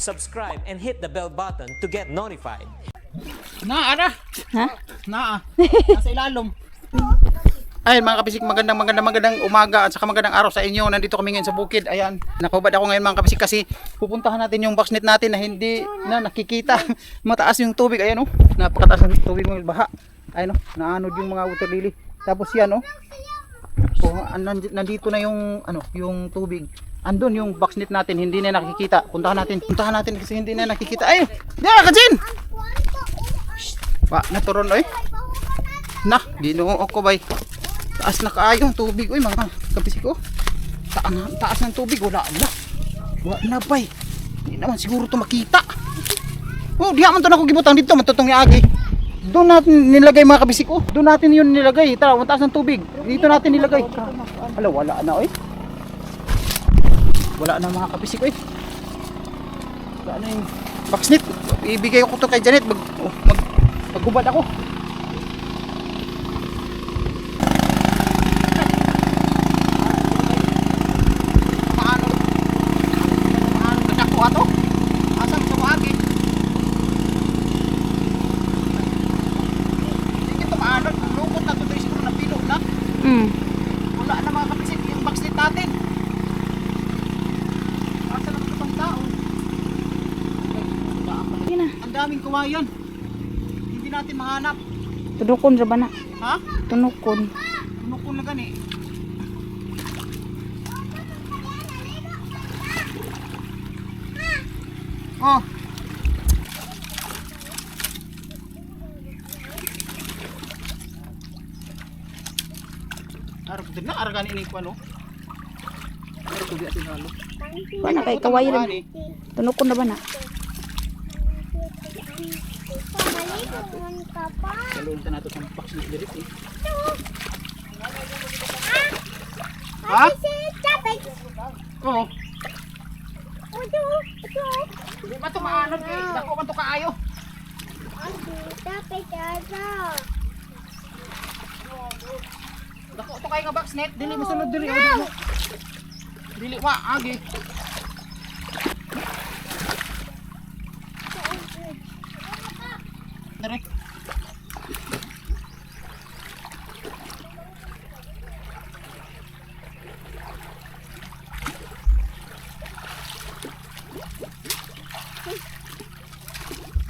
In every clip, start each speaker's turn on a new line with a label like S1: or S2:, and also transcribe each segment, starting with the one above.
S1: subscribe and hit the bell button to get notified.
S2: Ara!
S3: Ha?
S2: Nasa ilalom. Ayun mga kapisik, magandang umaga at saka magandang araw sa inyo. Nandito kami ngayon sa bukid. Ayan, nakahubad ako ngayon mga kapisik kasi pupuntahan natin yung boxnet natin na hindi na nakikita. Mataas yung tubig. Ayan napakataas ng tubig mga baha. Ayun naanod yung mga water lily. Tapos yan nandito na yung yung tubig. Andun yung boxnet natin, hindi na nakikita. Puntahan natin kasi hindi na nakikita. Ay, diyan ka Jin. Wa naturon na ginoo ko bay. Taas na kaayong tubig mga kapisik ko. Taas ng tubig wala na bay. Hindi naman siguro to makita. Diha man to nako gibutang dito matutong ni Agi. Doon natin nilagay mga kabisik ko. Doon natin yun nilagay. Tara, mataas ng tubig. Dito natin nilagay. Wala na Wala na mga kabisik Wala na yung boxnet. Ibigay ko to kay Janet. Maggubad ako. Paano kadako ato? Asam sa Agi. Lukot na ito siguro na pilo na. Wala na mga kapisik yung boxnet natin. Asa na ito pang tao. Ang daming kawayan. Hindi natin mahanap.
S3: Tunukon ra ba na?
S2: Ha?
S3: Tunukon.
S2: Tunukon na gani. Arag din na aragan ini ko Arag ko di atin halo.
S3: Ba na kay kaway ra. Tunukon na ba na?
S2: Kalun ta nato sa box ni diri. Ha? Oo. Di ba to maanod dako man to kaayo. Dako to kay nga boxnet, dili mo sunod diri. Dili wa agi. Dere.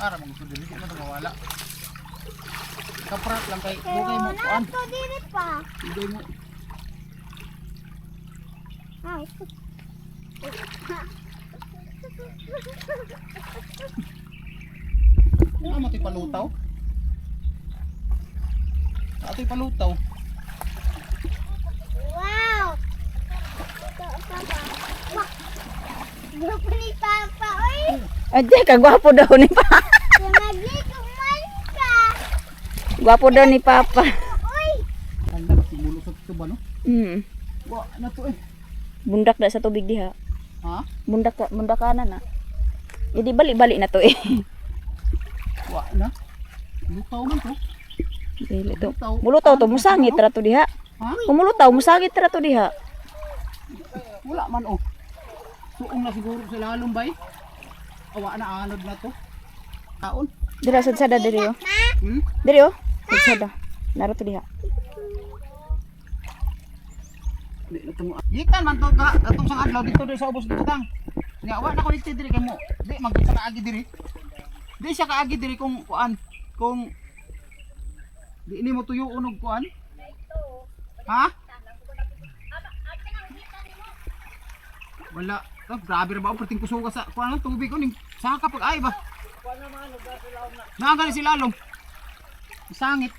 S2: Ara mo gusto dili mo mawala. Kaprat lang kay bugay mo kuan.
S4: Dili pa.
S2: Bugay mo. Ano mo palutaw? Ato'y palutaw.
S4: Wow! Grupo ni Papa, oy!
S3: Ade kagwapo daw ni Papa.
S4: Tumagli, kumain ka!
S3: Gwapo daw ni Papa.
S4: Oy!
S2: Anda simulusot to ba no? Wa na to
S3: Bundak na sa tubig diha.
S2: Ha?
S3: Bundakanan na. Hindi bali-bali na to
S2: Wa na. Lutaw man to.
S3: Dili to. Mulutaw to musangit ra to diha.
S2: Ha?
S3: Kumulutaw musangit ra to diha.
S2: Wala man Suong na siguro sa lalong bay. Awa na anod na to. Taon.
S3: Dira sada diri Diri sada. Naro to diha.
S2: Gikan man to ka atong sang adlaw dito sa ubos dito tang. Nya wa na ko dito diri kay mo. Di magkita kaagi diri. Di siya kaagi diri kung kuan. Kung di ini mo tuyo unog kuan. Ha? Wala. Grabe ra ba perting kusuga sa kuan tubig ko ning saka pag ay ba. Kuan na man sa lalom na. Naga ni si lalom. Sangit.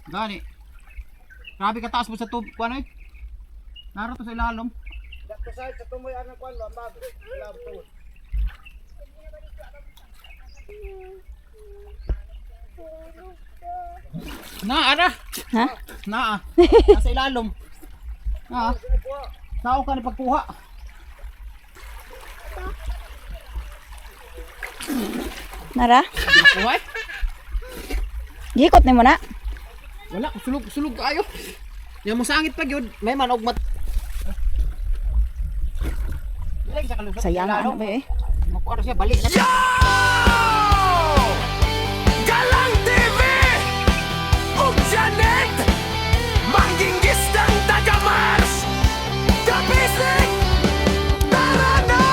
S2: Gani. Grabe ka taas mo sa tubig kuan Naro to sa ilalom. Dakto sa tumoy anang kuan lambag. Lab to. Ara.
S3: Ha?
S2: Nasa ilalom. Tao ka ni pagkuha.
S3: Nara?
S2: Uy.
S3: Gikot ni mo na.
S2: Wala, sulog kayo. Yung mo sangit pa gyud, may manog mat.
S3: Sayang na ba eh.
S2: Makuha siya balik na.
S5: Galang TV ug Janet manggingis ng taga Mars Kapisik tara na.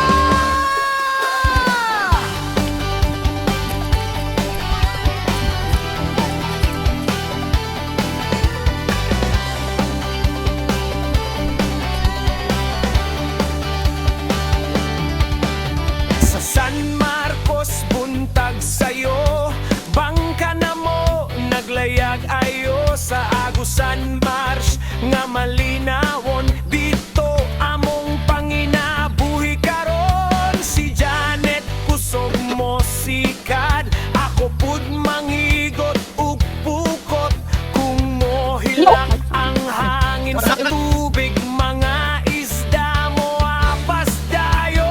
S5: Sa San Marcos buntag sayo, bangka na mo naglayag ayo sa Agusan Marsh nga malinawon dito among panginabuhi karon. Si Janet kusog mo sikad, ako pud mangigot ug pukot kung mo hilak ang hangin sa tubig. Mga isda mo apas dayon,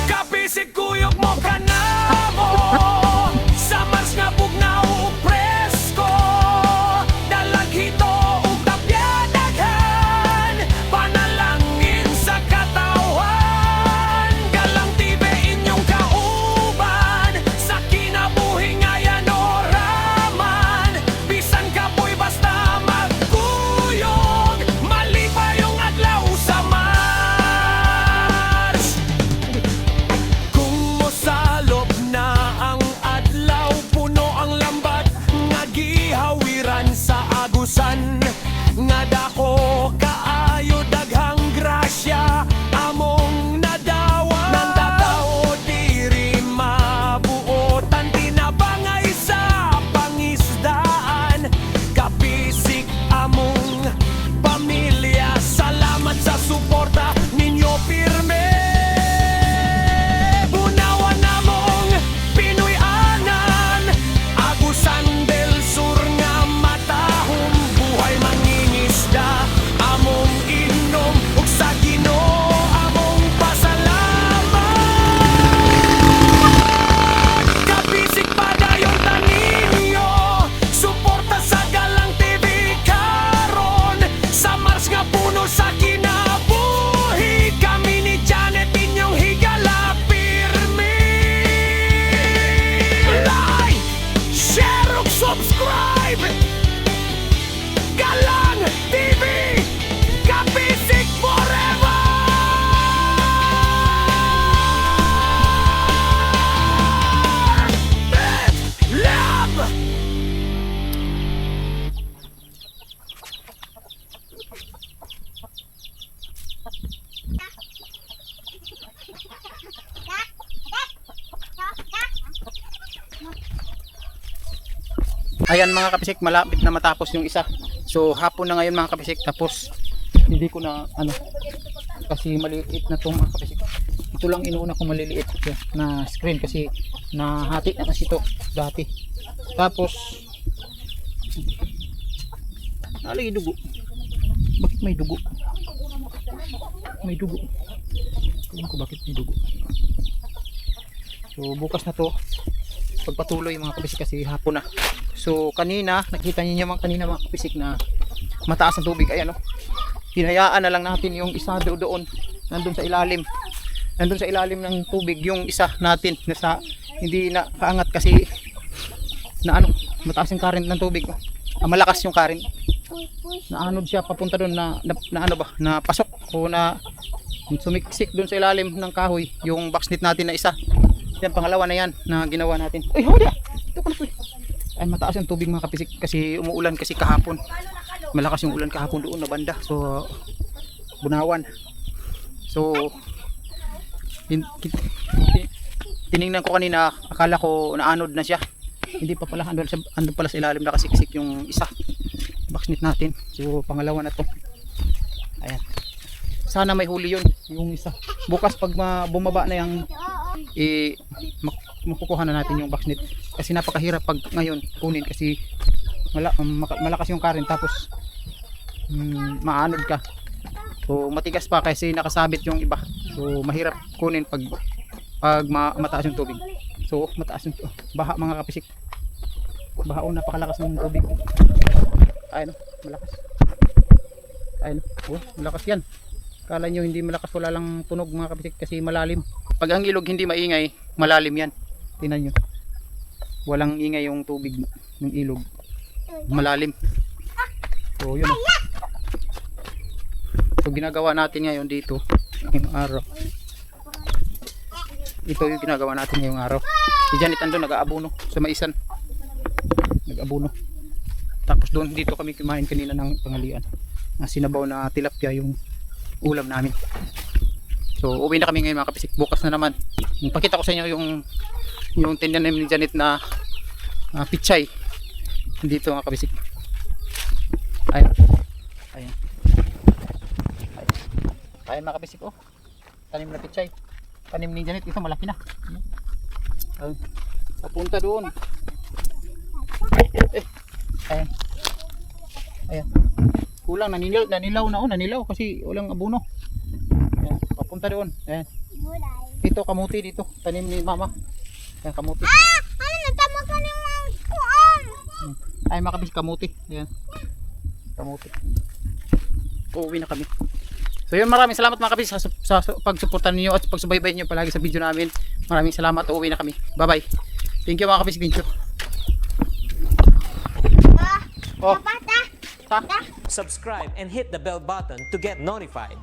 S5: kapisig kuyog mo kanamo sa Mars nga bugnaw ug presko, dalag hito ug tapya daghan, panalangin sa katawan. Galang TV inyong kauban sa kinabuhi nga yanoraman. Bisan kapoy basta magkuyog, mali pa yung adlaw sa Mars. Kung mosalop na ang adlaw, puno ang lambat nga gihawiran sa Agusan. Nga dako kaayo daghang grasya among nadawa. Nandataw diri mabuotan, tinabangay sa pangisdaan. Kapisik among pamilya, salamat sa suporta ninyo pirme. Bunawan namong Pinoy-anan, Agusan del Sur nga matahom, buhay mangingisda among inom ug sa Ginoo among pasalamat. Kapisik pa dayon taninyo, suporta sa Galang TV karon sa Mars nga puno sa kinabuhi. Kami ni Janet inyong higala pirmi. Like, share ug subscribe. Galang TV, kapisik forever. Love.
S2: Ayan mga kapisik, malapit na matapos yung isa. So hapon na ngayon mga kapisik, tapos hindi ko na ano kasi maliliit na itong mga kapisik. Ito lang inuuna ko maliliit na screen kasi nahati na kasi ito dati. Tapos nalagay dugo. Bakit may dugo? May dugo. Tingnan ko bakit may dugo. So bukas na to pagpatuloy mga kapisik kasi hapon na. So kanina, nakita niyo naman kanina mga kapisik na mataas ang tubig. Ayan o. Hinayaan na lang natin yung isa doon. Nandun sa ilalim. Nandun sa ilalim ng tubig yung isa natin. Nasa, hindi na kaangat kasi na ano, mataas yung current ng tubig. Malakas yung current. Naanod siya papunta doon na ano ba, na pasok o na sumiksik doon sa ilalim ng kahoy yung boxnet natin na isa. Yan, pangalawa na yan na ginawa natin. Uy, huli ah! Ito ko na po. Ay, mataas yung tubig mga kapisik kasi umuulan kasi kahapon. Malakas yung ulan kahapon doon na banda. So, Bunawan. So, tiningnan ko kanina, akala ko naanod na siya. Hindi pa pala, andun pala sa ilalim na kasiksik yung isa. Boxnet natin. So, pangalawa na to. Ayan. Sana may huli yun, yung isa. Bukas pag bumaba na yung makukuha na natin yung boxnet kasi napakahirap pag ngayon kunin kasi malakas yung current tapos maanod ka, so matigas pa kasi nakasabit yung iba, so mahirap kunin pag mataas yung tubig. So mataas yung baha mga kapisik, baha o napakalakas ng tubig. Ayun, malakas. Ayun, oh, malakas yan. Kala nyo hindi malakas, wala lang tunog mga kabisik kasi malalim. Pag ang ilog hindi maingay, malalim yan. Tingnan nyo. Walang ingay yung tubig ng ilog. Malalim. So yun. So ginagawa natin ngayon dito ngayong araw. Ito yung ginagawa natin ngayong araw. Si Janet andun nag-aabono sa maisan. Nag-aabono. Tapos doon dito kami kumain kanina ng tanghalian. Sinabaw na tilapia yung ulam namin. So uwi na kami ngayon mga kapisik. Bukas na naman. Pakita ko sa inyo yung tindan namin ni Janet na pichay. Dito mga kabisik. Ayun. Ayun. Ayun mga kabisik oh. Tanim na pichay. Tanim ni Janet ito malaki na. Ayun. Papunta doon. Ayun. Ayun. Kulang nanilaw na oh, nanilaw kasi walang abono. Ayun. Papunta doon. Ayun. Dito kamuti dito. Tanim ni mama. Ayun kamuti.
S4: Ano, natama ka ng mga kuan.
S2: Ay makabis kamuti. Ayan. Kamuti. Uuwi na kami. So yun, maraming salamat mga kabis sa pagsuportan niyo at pagsubaybay niyo palagi sa video namin. Maraming salamat. Uuwi na kami. Bye bye. Thank you mga kabis. Thank you. Oh.
S1: Subscribe and hit the bell button to get notified.